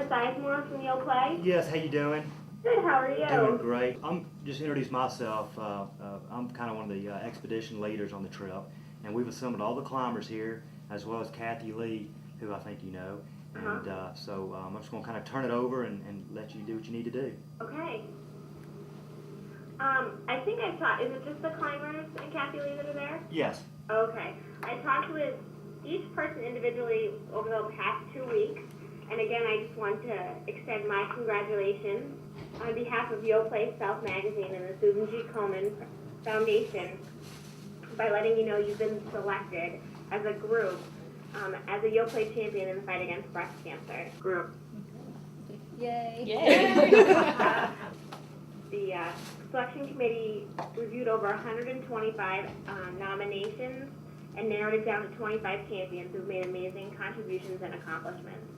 Sizemore from Yoplait. Yes, how you doing? Good, how are you? Doing great. I'm just introduce myself. I'm kind of one of the expedition leaders on the trip, and we've assembled all the climbers here, as well as Kathy Lee, who I think you know. And so I'm just going to kind of turn it over and let you do what you need to do. Okay. I think I talked, is it just the climbers and Kathy Lee that are there? Yes. Okay. I talked with each person individually over the past 2 weeks, and again, I just want to extend my congratulations on behalf of Yoplait South Magazine and the Susan G. Komen Foundation by letting you know you've been selected as a group as a Yoplait champion in the fight against breast cancer group. Yay. The selection committee reviewed over 125 nominations and narrowed it down to 25 champions who've made amazing contributions and accomplishments.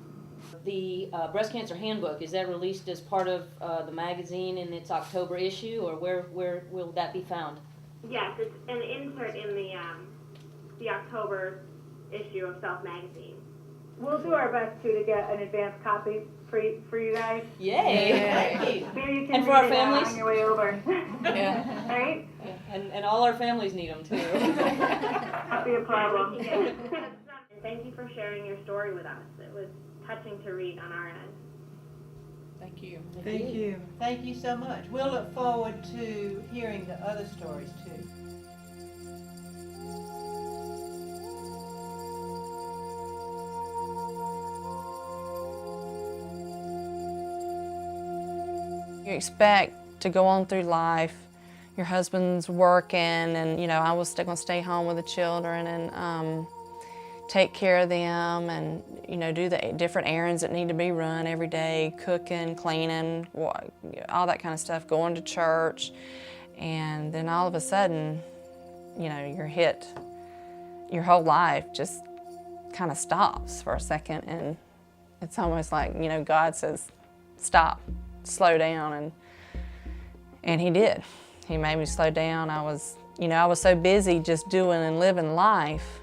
The breast cancer handbook, is that released as part of the magazine in its October issue, or where will that be found? Yes, it's an insert in the October issue of Self Magazine. We'll do our best to get an advanced copy for you guys. Yay! Thank you. Maybe you can And for our read it out families? on your way over. Yeah. Right? And all our families need them too. That'd be a problem. And thank you for sharing your story with us. It was touching to read on our end. Thank you. Thank you. Thank you so much. We'll look forward to hearing the other stories too. You expect to go on through life. Your husband's working, and I was still gonna stay home with the children and take care of them, and do the different errands that need to be run every day, cooking, cleaning, all that kind of stuff, going to church, and then all of a sudden, you're hit. Your whole life just kind of stops for a second, and it's almost like God says, "Stop, slow down," and He did. He made me slow down. I was so busy just doing and living life.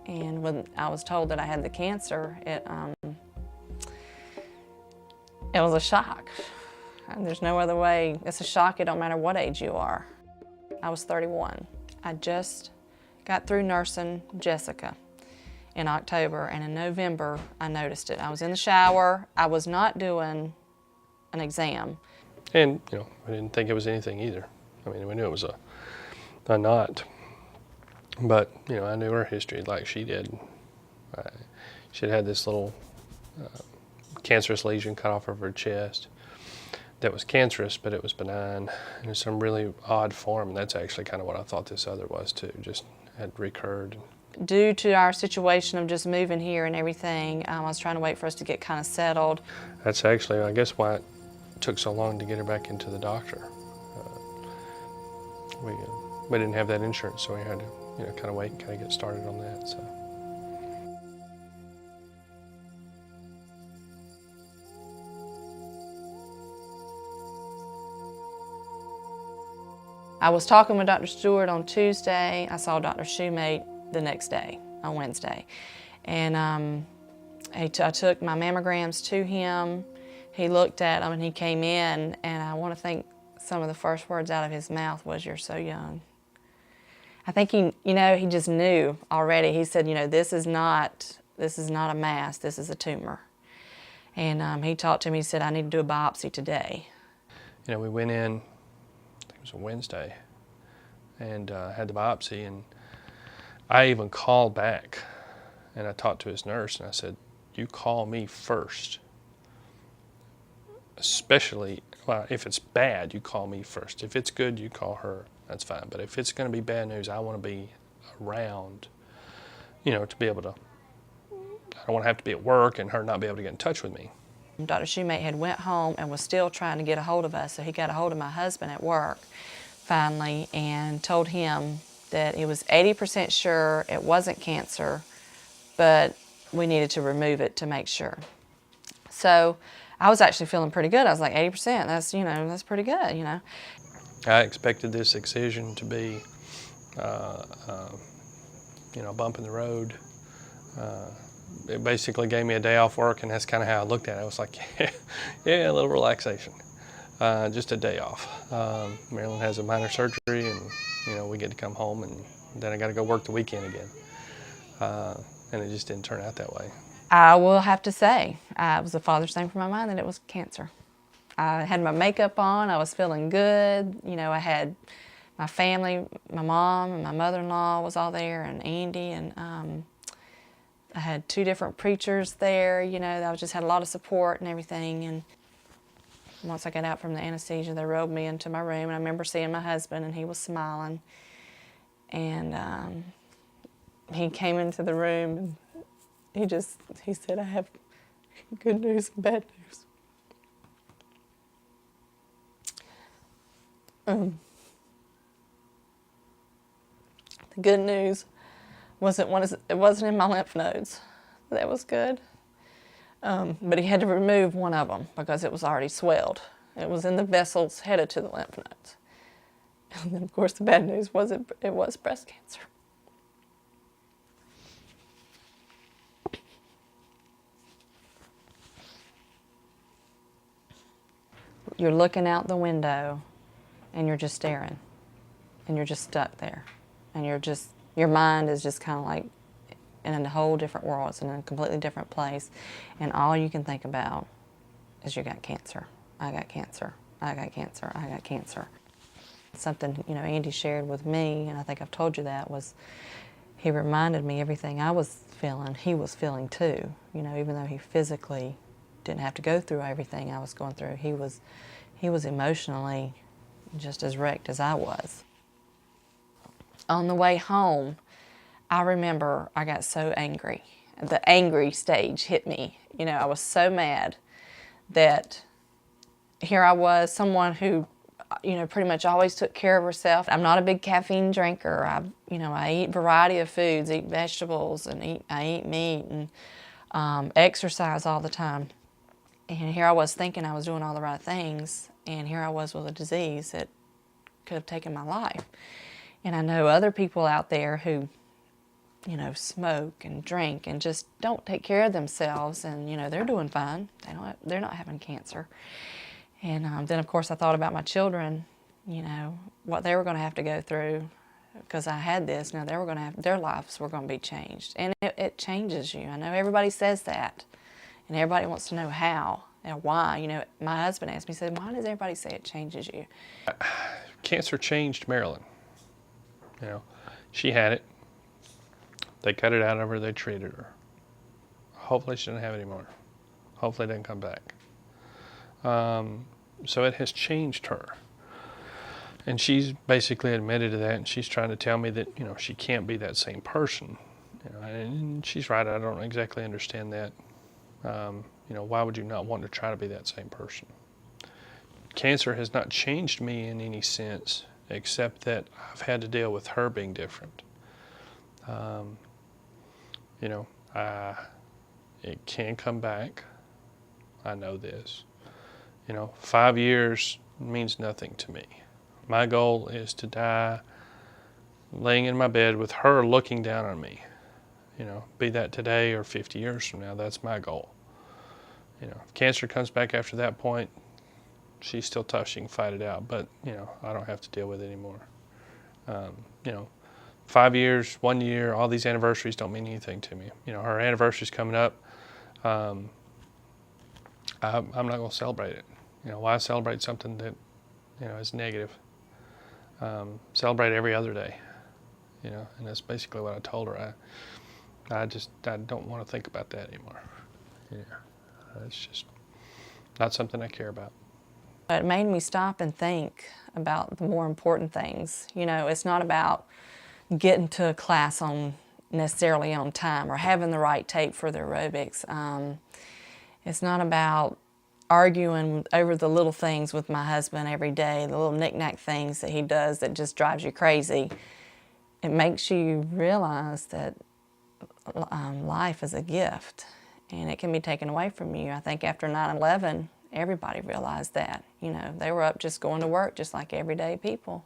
And when I was told that I had the cancer, it was a shock. And there's no other way. It's a shock. It don't matter what age you are. I was 31. I just got through nursing Jessica in October, and in November I noticed it. I was in the shower. I was not doing an exam. And I didn't think it was anything either. I mean, we knew it was a knot. But, I knew her history like she did. She'd had this little cancerous lesion cut off of her chest that was cancerous, but it was benign in some really odd form. And that's actually kind of what I thought this other was too, just had recurred. Due to our situation of just moving here and everything, I was trying to wait for us to get kind of settled. That's actually, I guess, why it took so long to get her back into the doctor. We didn't have that insurance, so we had to kind of wait and kind of get started on that. So. I was talking with Dr. Stewart on Tuesday. I saw Dr. Shoemate the next day, on Wednesday. And I took my mammograms to him. He looked at them and he came in, and I want to think some of the first words out of his mouth was, "You're so young." I think he just knew already. He said, this is not a mass, this is a tumor. And he talked to me, he said, "I need to do a biopsy today." We went in, I think it was a Wednesday, and had the biopsy, and I even called back, and I talked to his nurse, and I said, "You call me first. Especially, if it's bad, you call me first. If it's good, you call her. That's fine. But if it's going to be bad news, I want to be around, to be able to, I don't want to have to be at work and her not be able to get in touch with me." Dr. Shoemate had went home and was still trying to get a hold of us, so he got a hold of my husband at work finally and told him that he was 80% sure it wasn't cancer, but we needed to remove it to make sure. So I was actually feeling pretty good. I was like, 80%, that's pretty good, I expected this excision to be, a bump in the road, it basically gave me a day off work, and that's kind of how I looked at it. I was like, yeah, a little relaxation, just a day off. Marilyn has a minor surgery, and we get to come home, and then I got to go work the weekend again, and it just didn't turn out that way. I will have to say, it was the farthest thing from my mind that it was cancer. I had my makeup on, I was feeling good. I had my family, my mom and my mother-in-law was all there, and Andy, and I had 2 different preachers there. I just had a lot of support and everything. And once I got out from the anesthesia, they rolled me into my room, and I remember seeing my husband, and he was smiling. And he came into the room, and he said, "I have good news and bad news." The good news wasn't it wasn't in my lymph nodes. That was good. But he had to remove one of them because it was already swelled. It was in the vessels headed to the lymph nodes. And then, of course, the bad news was it was breast cancer. You're looking out the window, and you're just staring, and you're just stuck there, and your mind is just kind of like in a whole different world. It's in a completely different place, and all you can think about is you got cancer. I got cancer. I got cancer. I got cancer. Something Andy shared with me, and I think I've told you that, was he reminded me everything I was feeling, he was feeling too. Even though he physically didn't have to go through everything I was going through, he was emotionally just as wrecked as I was. On the way home, I remember I got so angry. The angry stage hit me. I was so mad that here I was, someone who, pretty much always took care of herself. I'm not a big caffeine drinker. I eat variety of foods, eat vegetables, and I eat meat, and exercise all the time. And here I was thinking I was doing all the right things, and here I was with a disease that could have taken my life. And I know other people out there who, smoke and drink and just don't take care of themselves, and they're doing fine. They're not having cancer. And then, of course, I thought about my children, what they were going to have to go through because I had this. Now they were going to have, their lives were going to be changed, and it changes you. I know everybody says that, and everybody wants to know how and why. My husband asked me, he said, "Why does everybody say it changes you?" Cancer changed Marilyn. She had it. They cut it out of her. They treated her. Hopefully she didn't have it anymore. Hopefully it didn't come back. So it has changed her. And she's basically admitted to that, and she's trying to tell me that, she can't be that same person. And she's right, I don't exactly understand that. Why would you not want to try to be that same person? Cancer has not changed me in any sense, except that I've had to deal with her being different. It can come back. I know this. 5 years means nothing to me. My goal is to die laying in my bed with her looking down on me. Be that today or 50 years from now, that's my goal. If cancer comes back after that point, she's still tough, she can fight it out, but, I don't have to deal with it anymore. 5 years, 1 year, all these anniversaries don't mean anything to me. Her anniversary's coming up. I'm not going to celebrate it. Why celebrate something that, is negative? Celebrate every other day, and that's basically what I told her. I don't want to think about that anymore. It's just not something I care about. It made me stop and think about the more important things. It's not about getting to a class necessarily on time or having the right tape for the aerobics. It's not about arguing over the little things with my husband every day, the little knick-knack things that he does that just drives you crazy. It makes you realize that life is a gift, and it can be taken away from you. I think after 9/11, everybody realized that. They were up just going to work just like everyday people,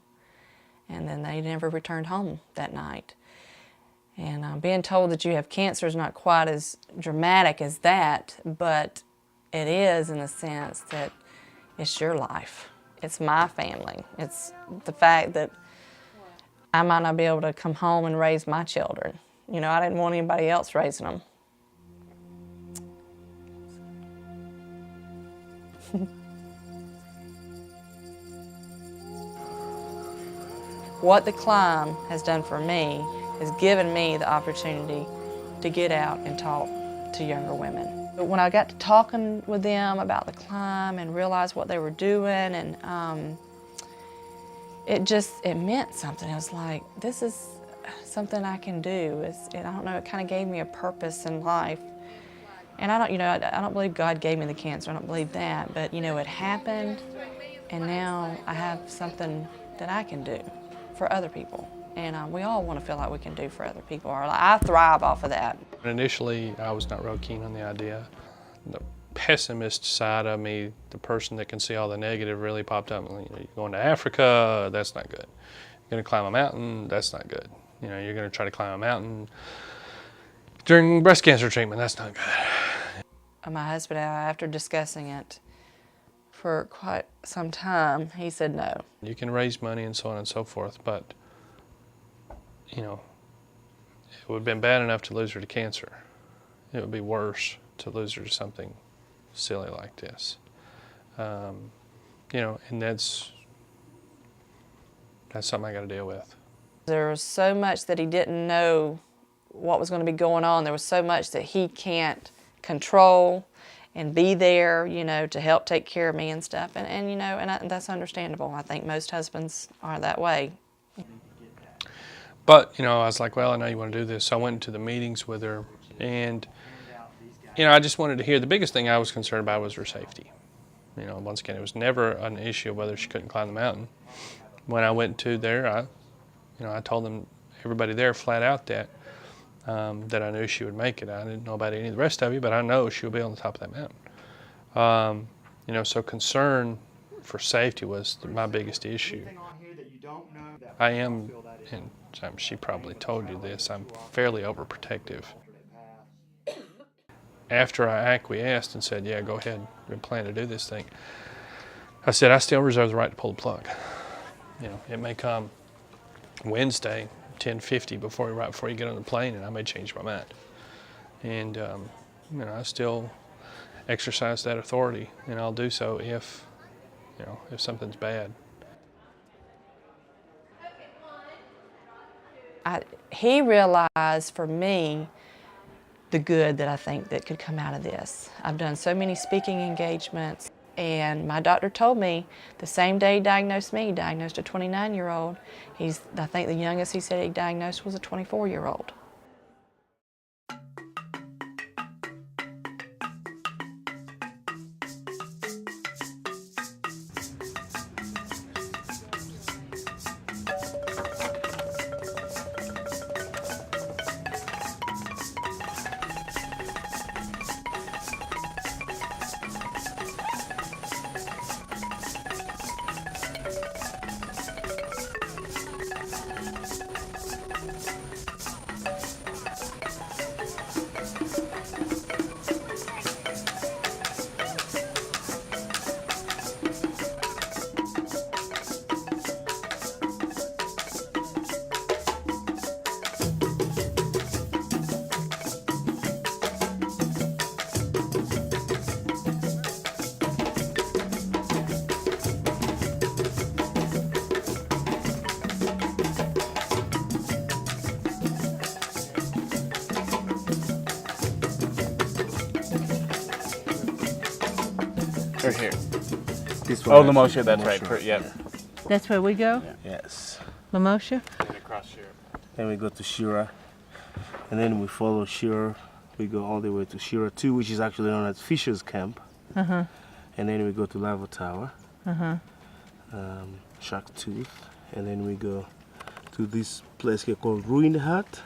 and then they never returned home that night. And being told that you have cancer is not quite as dramatic as that, but it is in the sense that it's your life. It's my family. It's the fact that I might not be able to come home and raise my children. You know, I didn't want anybody else raising them. What the climb has done for me has given me the opportunity to get out and talk to younger women. But when I got to talking with them about the climb and realized what they were doing, and it meant something. I was like, this is something I can do. I don't know, it kind of gave me a purpose in life. And I don't believe God gave me the cancer. I don't believe that. But you know, it happened, and now I have something that I can do for other people. And we all want to feel like we can do for other people. Or I thrive off of that. Initially, I was not real keen on the idea. The pessimist side of me, the person that can see all the negative, really popped up. You know, you're going to Africa, that's not good. You're going to climb a mountain, that's not good. You know, you're going to try to climb a mountain during breast cancer treatment, that's not good. My husband and I, after discussing it for quite some time, he said no. You can raise money and so on and so forth, but you know, it would have been bad enough to lose her to cancer. It would be worse to lose her to something silly like this. You know, and that's something I got to deal with. There was so much that he didn't know what was going to be going on. There was so much that he can't control and be there, you know, to help take care of me and stuff. And you know, and that's understandable. I think most husbands are that way. But, you know, I was like, well, I know you want to do this. So I went to the meetings with her, and, you know, I just wanted to hear. The biggest thing I was concerned about was her safety. You know, once again, it was never an issue of whether she couldn't climb the mountain. When I went to there, I told them, everybody there flat out that I knew she would make it. I didn't know about any of the rest of you, but I know she would be on the top of that mountain. You know, so concern for safety was my biggest issue. I am, and she probably told you this, I'm fairly overprotective. After I acquiesced and said, yeah, go ahead, we plan to do this thing, I said, I still reserve the right to pull the plug. You know, it may come Wednesday, 10:50, right before you get on the plane, and I may change my mind. And, you know, I still exercise that authority, and I'll do so if, you know, if something's bad. He realized for me the good that I think that could come out of this. I've done so many speaking engagements, and my doctor told me the same day he diagnosed me, he diagnosed a 29-year-old. I think the youngest he said he diagnosed was a 24-year-old. Right here. This one. Oh, Lamosha, that's right. Yep. That's where we go? Yes. Lamosha? And across here. Then we go to Shira, and then we follow Shira. We go all the way to Shira 2, which is actually known as Fisher's Camp. Uh-huh. And then we go to Lava Tower, Uh-huh. Shark Tooth, and then we go to this place here called Ruined Hut.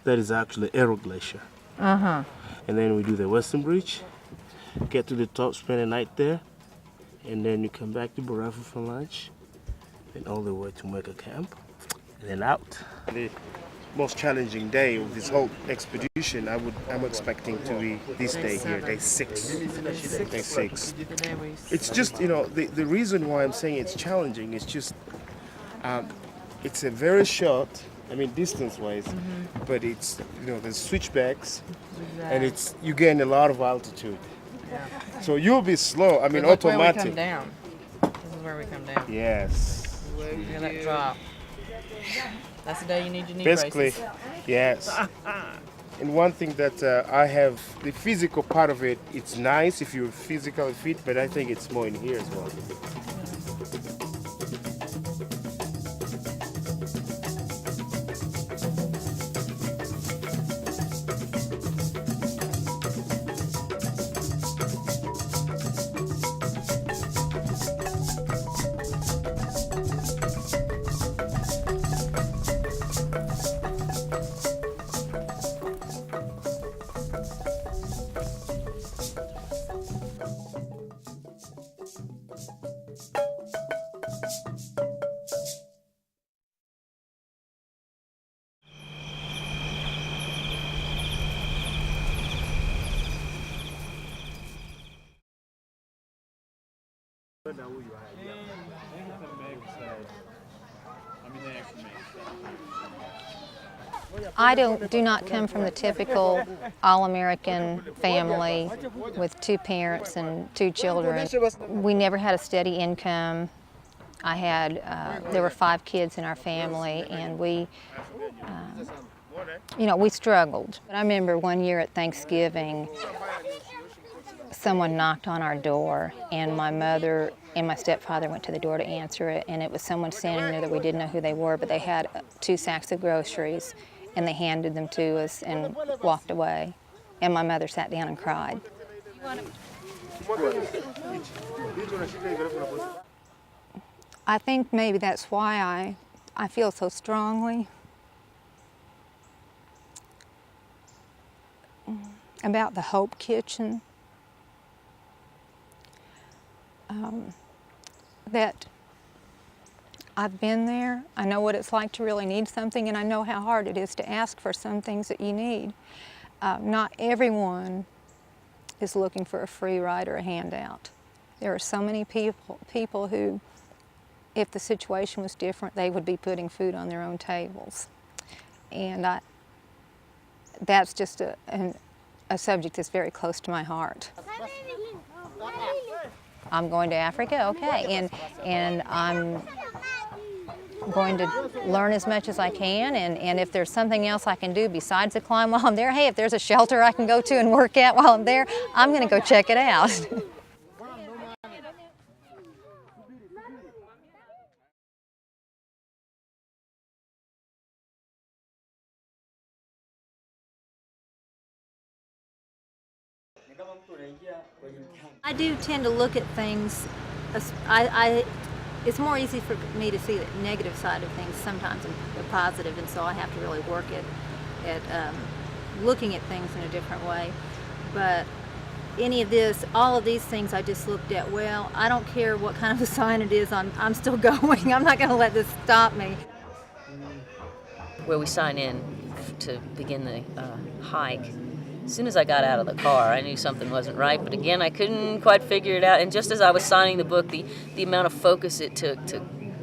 That is actually Aero Glacier. Uh-huh. And then we do the Western Bridge, get to the top, spend a night there, and then you come back to Barafu for lunch, and all the way to Mecca Camp, and then out. most challenging day of this whole expedition, I'm expecting to be this day here, day 6. Day 6. It's just, you know, the reason why I'm saying it's challenging is just, it's a very short, I mean distance-wise, but it's, you know, there's switchbacks, and it's, you gain a lot of altitude. So you'll be slow, I mean Look where we automatic. come down. This is where we come down. Yes. Look at that drop. That's the day you need your knee Basically, braces. yes. And one thing that I have, the physical part of it, it's nice if you're physically fit, but I think it's more in here as well. I do not come from the typical all-American family with 2 parents and 2 children. We never had a steady income. I had, there were 5 kids in our family, and we, you know, we struggled. But I remember one year at Thanksgiving, someone knocked on our door, and my mother and my stepfather went to the door to answer it, and it was someone standing there that we didn't know who they were, but they had 2 sacks of groceries, and they handed them to us and walked away. And my mother sat down and cried. I think maybe that's why I feel so strongly about the Hope Kitchen. That I've been there, I know what it's like to really need something, and I know how hard it is to ask for some things that you need. Not everyone is looking for a free ride or a handout. There are so many people who, if the situation was different, they would be putting food on their own tables. And that's just a subject that's very close to my heart. I'm going to Africa, okay, and I'm going to learn as much as I can, and if there's something else I can do besides to climb while I'm there, hey, if there's a shelter I can go to and work at while I'm there, I'm going to go check it out. I do tend to look at things, it's more easy for me to see the negative side of things sometimes than the positive, and so I have to really work at looking at things in a different way. But all of these things I just looked at, well, I don't care what kind of a sign it is, I'm still going. I'm not going to let this stop me. Where we sign in to begin the hike, as soon as I got out of the car, I knew something wasn't right, but again, I couldn't quite figure it out. And just as I was signing the book, the amount of focus it took to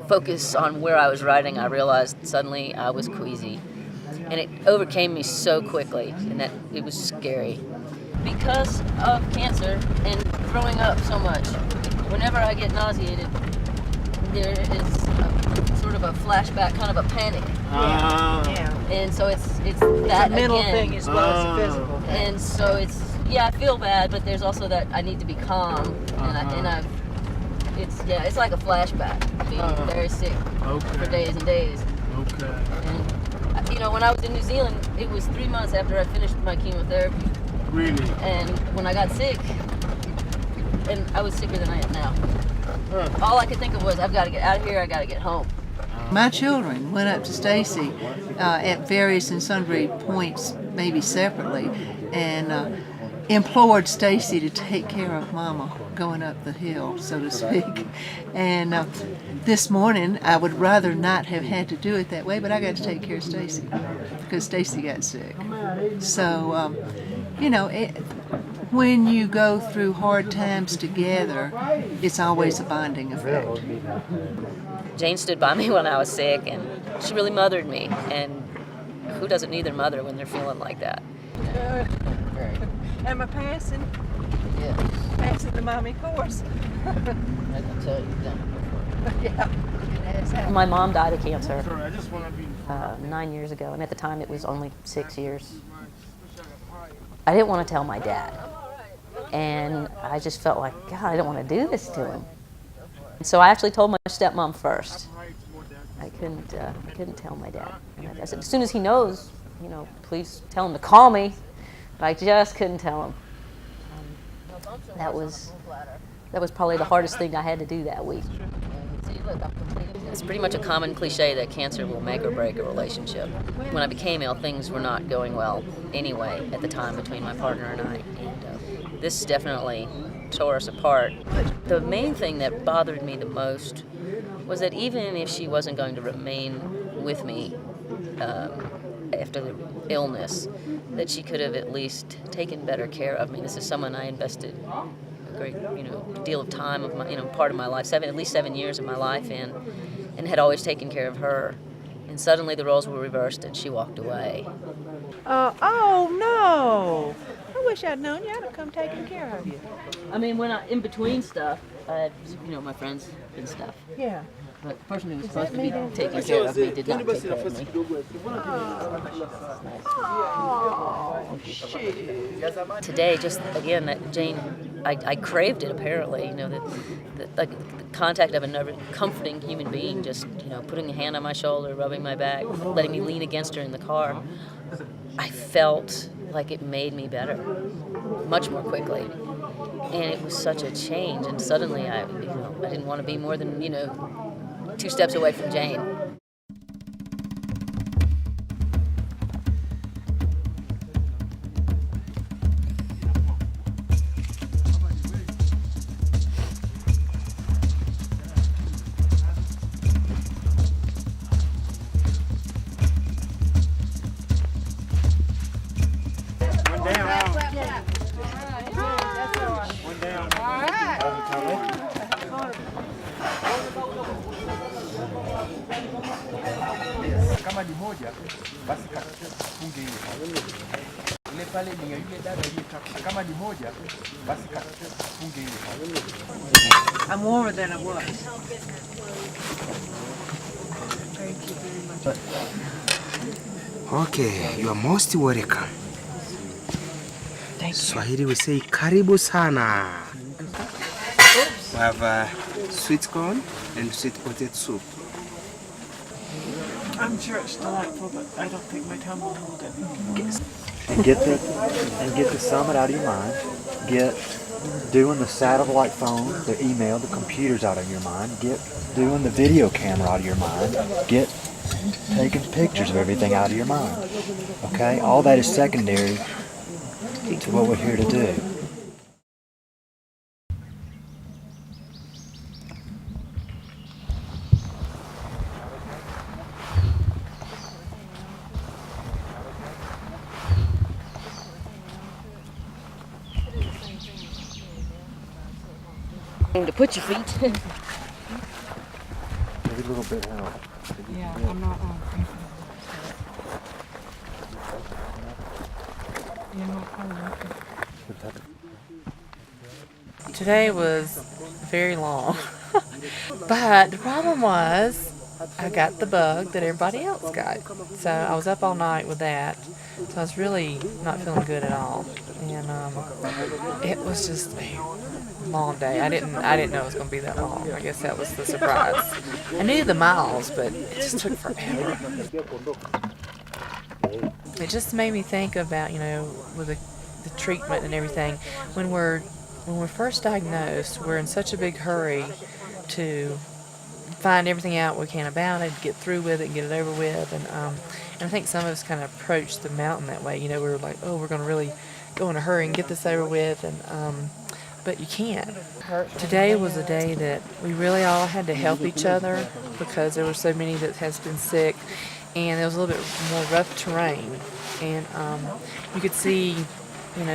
focus on where I was writing, I realized suddenly I was queasy. And it overcame me so quickly, and that it was scary. Because of cancer and throwing up so much, whenever I get nauseated, there is sort of a flashback, kind of a panic. Yeah. And so it's that a mental again. thing as well as a physical. And so it's, yeah, I feel bad, but there's also that I need to be calm, it's like a flashback, being very sick for days and days. Okay. And you know, when I was in New Zealand, it was 3 months after I finished my chemotherapy. Really? And when I got sick, and I was sicker than I am now, all I could think of was, I've got to get out of here, I got to get home. My children went up to Stacy at various and sundry points, maybe separately, and implored Stacy to take care of Mama. going up the hill, so to speak. And this morning, I would rather not have had to do it that way, but I got to take care of Stacy because Stacy got sick. So, you know, when you go through hard times together, it's always a bonding effect. Jane stood by me when I was sick, and she really mothered me. And who doesn't need their mother when they're feeling like that? Am I passing? Yeah. Passing the mommy course. I can tell you've done it before. Yeah. My mom died of cancer 9 years ago, and at the time it was only 6 years. I didn't want to tell my dad, and I just felt like, God, I don't want to do this to him. So I actually told my stepmom first. I couldn't tell my dad. And I said, as soon as he knows, you know, please tell him to call me. But I just couldn't tell him. That was probably the hardest thing I had to do that week. It's pretty much a common cliche that cancer will make or break a relationship. When I became ill, things were not going well anyway at the time between my partner and I. And this definitely tore us apart. The main thing that bothered me the most was that even if she wasn't going to remain with me after the illness, that she could have at least taken better care of me. This is someone I invested a great, deal of time of my, part of my life, at least 7 years of my life in, and had always taken care of her. And suddenly the roles were reversed, and she walked away. Oh no! I wish I'd known you. I'd have come taking care of you. I mean, when I in between stuff, I had, my friends and stuff. Yeah. But the person who was supposed to be taking care of me did not take care of me. Oh, shoot. Today, just again, that Jane, I craved it apparently. The contact of another comforting human being, just putting a hand on my shoulder, rubbing my back, letting me lean against her in the car. I felt like it made me better, much more quickly, and it was such a change. And suddenly, I didn't want to be more than 2 steps away from Jane. Kama ni moja basi kafunge ile pale ni ile dada ile kama ni moja basi kafunge ile. I'm warmer than I was. Thank you very much. Okay, you are most welcome. Thank you. Swahili we say karibu sana. We have sweet corn and sweet potato soup. I'm sure it's delightful, but I don't think my tongue will hold it. And get the summit out of your mind. Get doing the satellite phone, the email, the computers out of your mind. Get doing the video camera out of your mind. Get taking pictures of everything out of your mind. Okay? All that is secondary to what we're here to do. To put your feet. Every little bit helps. Yeah, I'm not Today was very long, but the problem was I got the bug that everybody else got. So I was up all night with that, so I was really not feeling good at all, and it was just a long day. I didn't know it was going to be that long. I guess that was the surprise. I knew the miles, but it just took forever. It just made me think about, with the treatment and everything. When we're first diagnosed, we're in such a big hurry to find everything out we can about it, get through with it, and get it over with. And I think some of us kind of approached the mountain that way. We were like, oh, we're going to really go in a hurry and get this over with. And but you can't. Today was a day that we really all had to help each other because there were so many that has been sick, and it was a little bit more rough terrain. And you could see,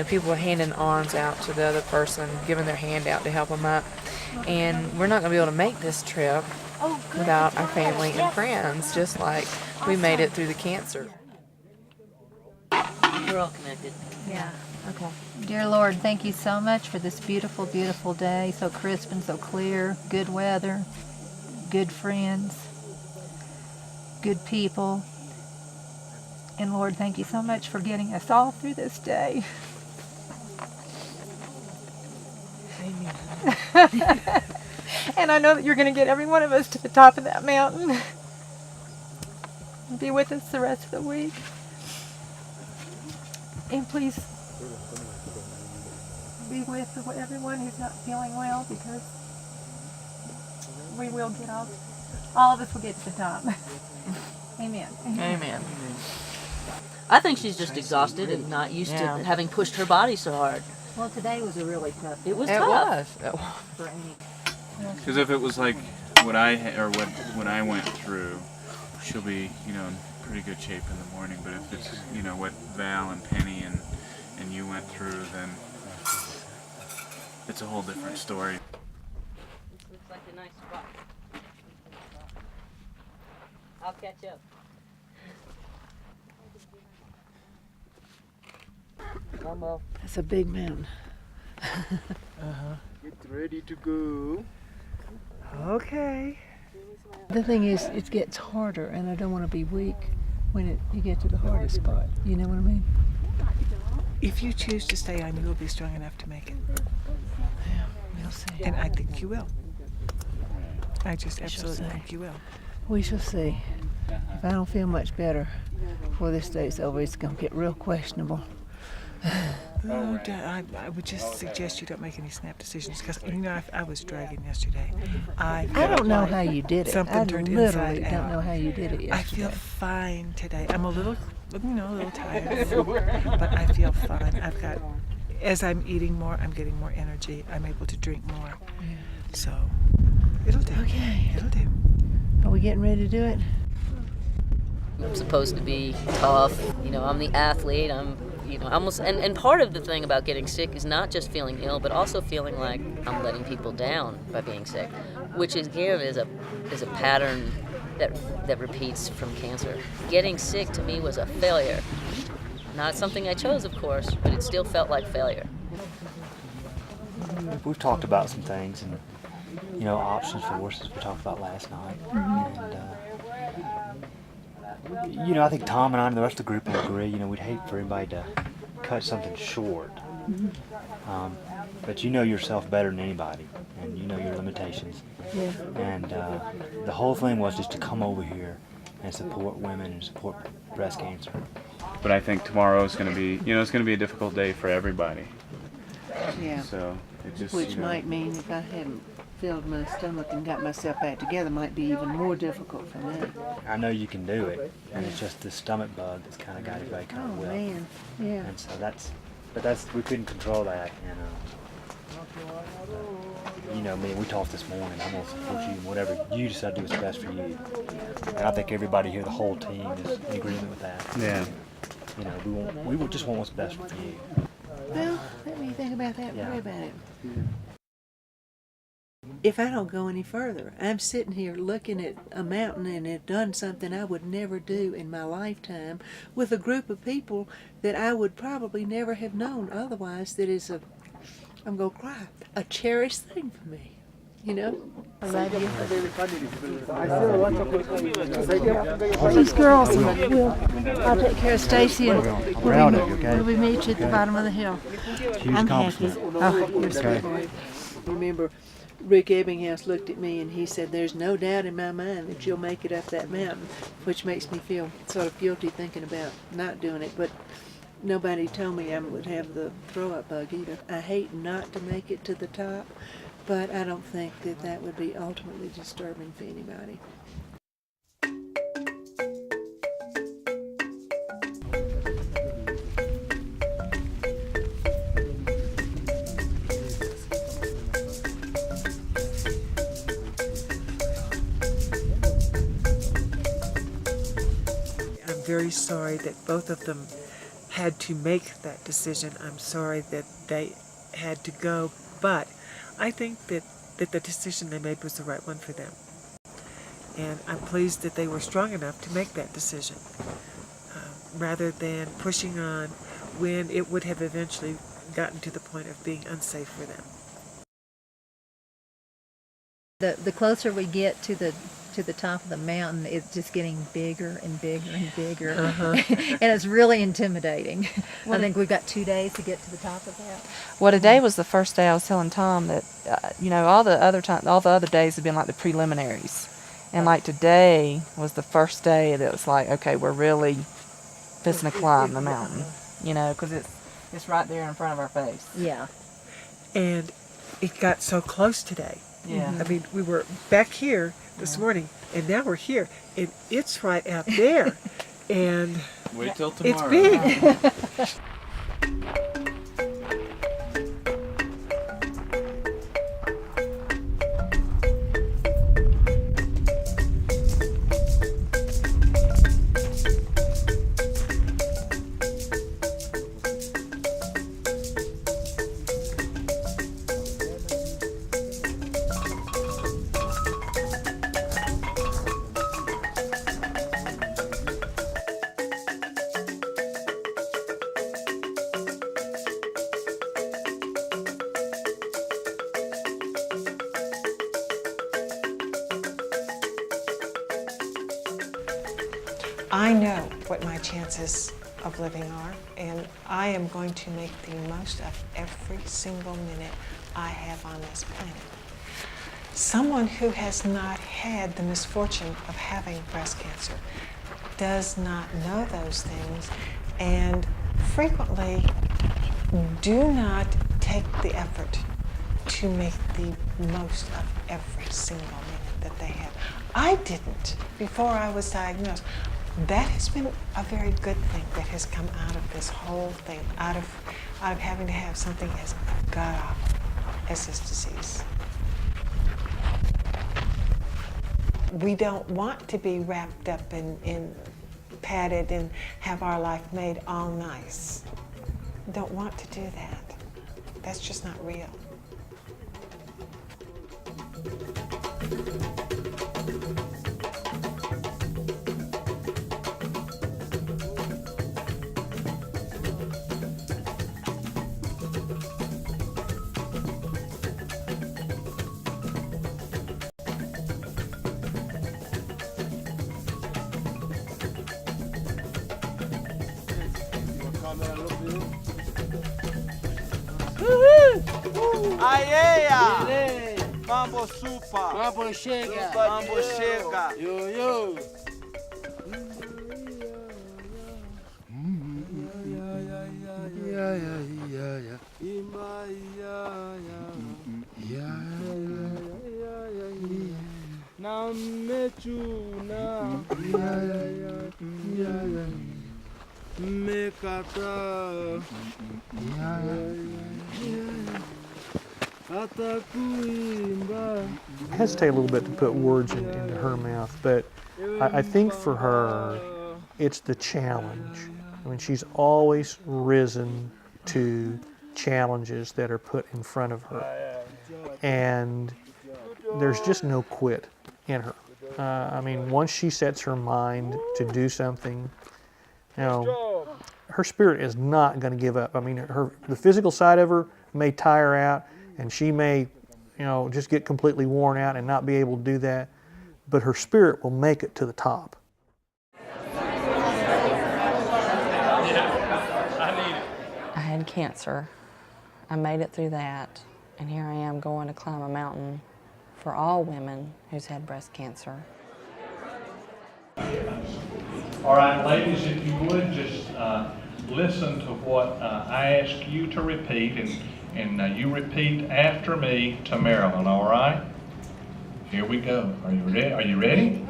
people were handing arms out to the other person, giving their hand out to help them up. And we're not going to be able to make this trip without our family and friends, just like we made it through the cancer. We're all connected. Yeah. Okay. Dear Lord, thank you so much for this beautiful, beautiful day, so crisp and so clear, good weather, good friends, good people. And Lord, thank you so much for getting us all through this day. Amen. And I know that you're going to get every one of us to the top of that mountain. Be with us the rest of the week. And please be with everyone who's not feeling well, because we will get all of us will get to the top. Amen. Amen. I think she's just exhausted and not used to having pushed her body so hard. Well, today was a really tough day. It was tough. For Amy. Because if it was like what I went through, she'll be in pretty good shape in the morning. But if it's what Val and Penny and you went through, then it's a whole different story. Looks like a nice spot. I'll catch up. That's a big mountain. Get ready to go. Okay. The thing is, it gets harder, and I don't want to be weak when you get to the hardest spot. You know what I mean? If you choose to stay on, you will be strong enough to make it. Yeah, we'll see. And I think you will. I just absolutely think you will. We shall see. If I don't feel much better before this day's over, it's going to get real questionable. I would just suggest you don't make any snap decisions, because I was dragging yesterday. I don't know how you did it. Something I turned literally inside don't out. know how you did it yesterday. I feel fine today. I'm a little tired, but I feel fine. As I'm eating more, I'm getting more energy. I'm able to drink more. Yeah. So, it'll do. Okay. It'll do. Are we getting ready to do it? I'm supposed to be tough. I'm the athlete. I'm almost, and part of the thing about getting sick is not just feeling ill, but also feeling like I'm letting people down by being sick, which is a pattern that repeats from cancer. Getting sick to me was a failure. Not something I chose, of course, but it still felt like failure. We've talked about some things and options for us, as we talked about last night. And I think Tom and I and the rest of the group will agree. We'd hate for anybody to cut something short. But you know yourself better than anybody, and you know your limitations. Yeah. And the whole thing was just to come over here and support women and support breast cancer. But I think tomorrow is going to be, it's going to be a difficult day for everybody. Yeah. So it just, Which might mean if I hadn't filled my stomach and got myself back together, might be even more difficult for me. I know you can do it, and it's just the stomach bug that's kind of got everybody kind of well. Man, yeah. And so we couldn't control that, and we talked this morning. I'm gonna support you in whatever you decide to do is best for you. And I think everybody here, the whole team, is in agreement with that. Yeah. We just want what's best for you. Well, let me think about that. Yeah. Pray about it. If I don't go any further, I'm sitting here looking at a mountain and have done something I would never do in my lifetime with a group of people that I would probably never have known otherwise. That is I'm going to cry, a cherished thing for me. I love you. These girls, I'll take care of Stacy, and we'll be meet you at the bottom of the hill. I'm happy. Oh, you're sweet boy. Remember, Rick Ebbinghaus looked at me and he said, "There's no doubt in my mind that you'll make it up that mountain," which makes me feel sort of guilty thinking about not doing it. But nobody told me I would have the throw-up bug either. I hate not to make it to the top, but I don't think that would be ultimately disturbing for anybody. very sorry that both of them had to make that decision. I'm sorry that they had to go, but I think that the decision they made was the right one for them. And I'm pleased that they were strong enough to make that decision, rather than pushing on when it would have eventually gotten to the point of being unsafe for them. The closer we get to the top of the mountain, it's just getting bigger and bigger and bigger, and it's really intimidating. I think we've got 2 days to get to the top of that. Well, today was the first day. I was telling Tom that all the other days have been like the preliminaries, and like today was the first day that it was like, okay, we're really fixing to climb the mountain, because it's right there in front of our face. Yeah. And it got so close today. Yeah. I mean, we were back here this morning, and now we're here, and it's right out there. And wait till tomorrow. It's big. I know what my chances of living are, and I am going to make the most of every single minute I have on this planet. Someone who has not had the misfortune of having breast cancer does not know those things, and frequently do not take the effort to make the most of every single minute that they have. I didn't before I was diagnosed. That has been a very good thing that has come out of this whole thing, out of having to have something as god-awful as this disease. We don't want to be wrapped up in padded and have our life made all nice. We don't want to do that. That's just not real. Ayeya! Mambo super! Mambo chega! Mambo chega! Yo yo! Na mechuna mekata I hesitate a little bit to put words into her mouth, but I think for her, it's the challenge. I mean, she's always risen to challenges that are put in front of her, and there's just no quit in her. I mean, once she sets her mind to do something, her spirit is not going to give up. I mean, the physical side of her may tire out, and she may, just get completely worn out and not be able to do that, but her spirit will make it to the top. I had cancer. I made it through that, and here I am going to climb a mountain for all women who's had breast cancer. All right, ladies, if you would just listen to what I ask you to repeat, and you repeat after me to Marilyn, all right? Here we go. Are you ready? Are you ready?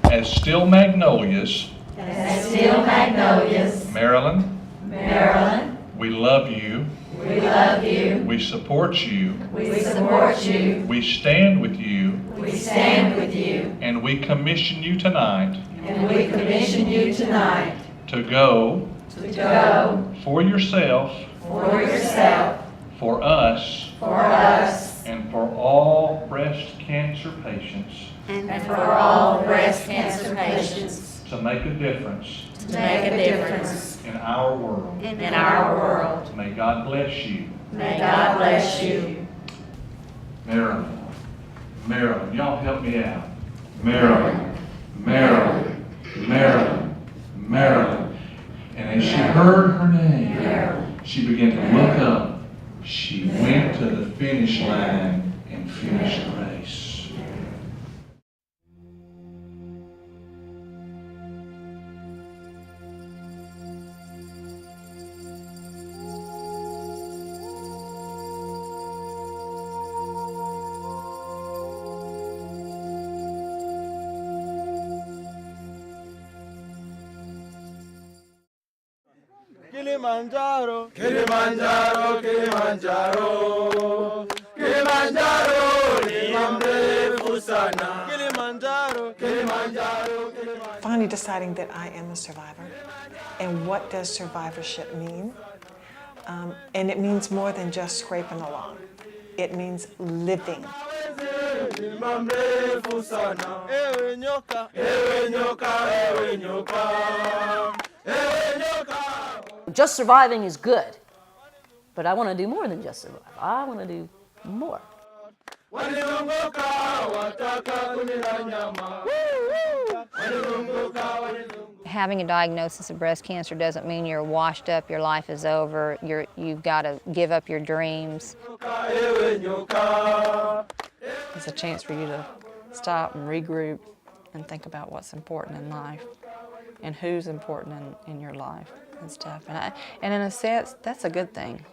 As still magnolias. As still magnolias. Marilyn. Marilyn. We love you. We love you. We support you. We support you. We stand with you. We stand with you. And we commission you tonight. And we commission you tonight to go to go for yourself, for yourself, for us, and for all breast cancer patients and for all breast cancer patients to make a difference to make a difference in our world. in our world. May God bless you. May God bless you. Marilyn, Marilyn, y'all help me out. Marilyn, Marilyn, Marilyn, Marilyn. And as she heard her name, she began to look up. She went to the finish line and finished the race. Kilimanjaro, Kilimanjaro, Kilimanjaro, Kilimanjaro ni mrefu sana. Kilimanjaro, Kilimanjaro, Kilimanjaro. Finally deciding that I am a survivor. And what does survivorship mean? And it means more than just scraping along. It means living. Ewe nyoka, ewe nyoka, ewe nyoka, ewe nyoka. Just surviving is good, but I want to do more than just survive. I want to do more. Walilongoka, wataka kunila nyama. Walilongoka, walilongoka. Having a diagnosis of breast cancer doesn't mean you're washed up, your life is over, you've got to give up your dreams. It's a chance for you to stop and regroup and think about what's important in life and who's important in your life and stuff. And in a sense, that's a good thing.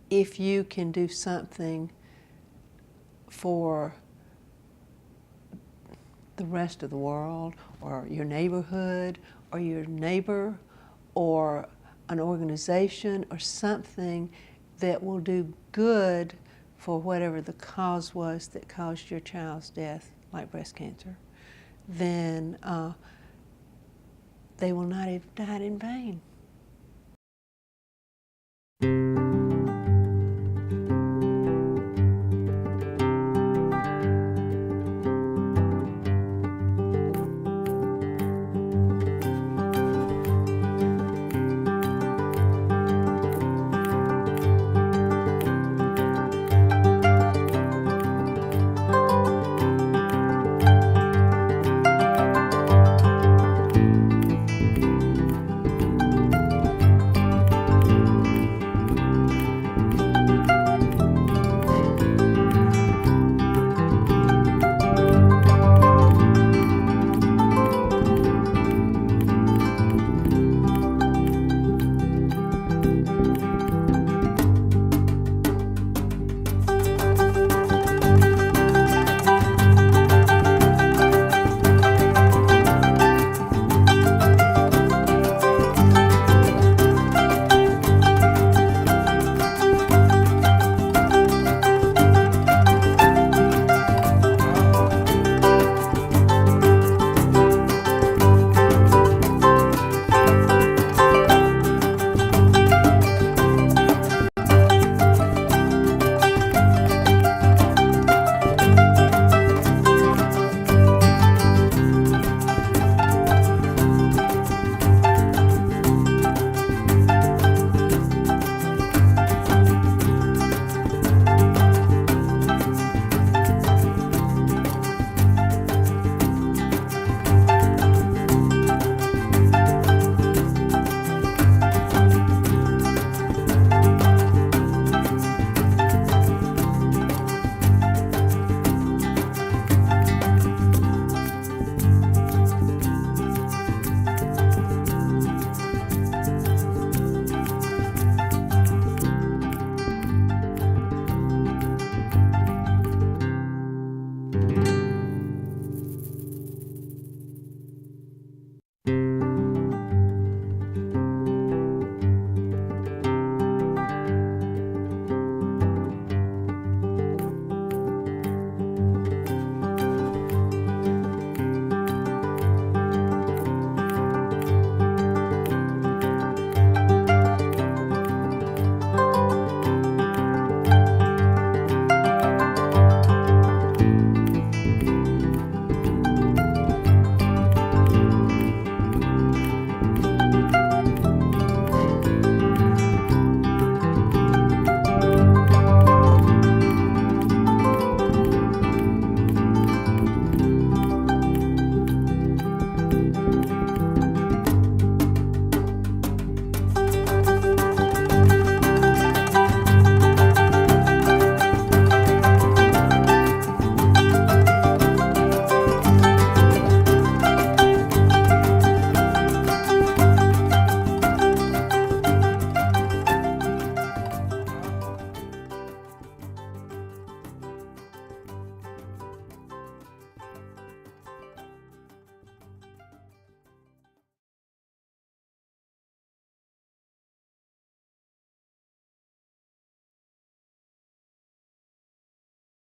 If you can do something for the rest of the world, or your neighborhood, or your neighbor, or an organization, or something that will do good for whatever the cause was that caused your child's death, like breast cancer, then they will not have died in vain.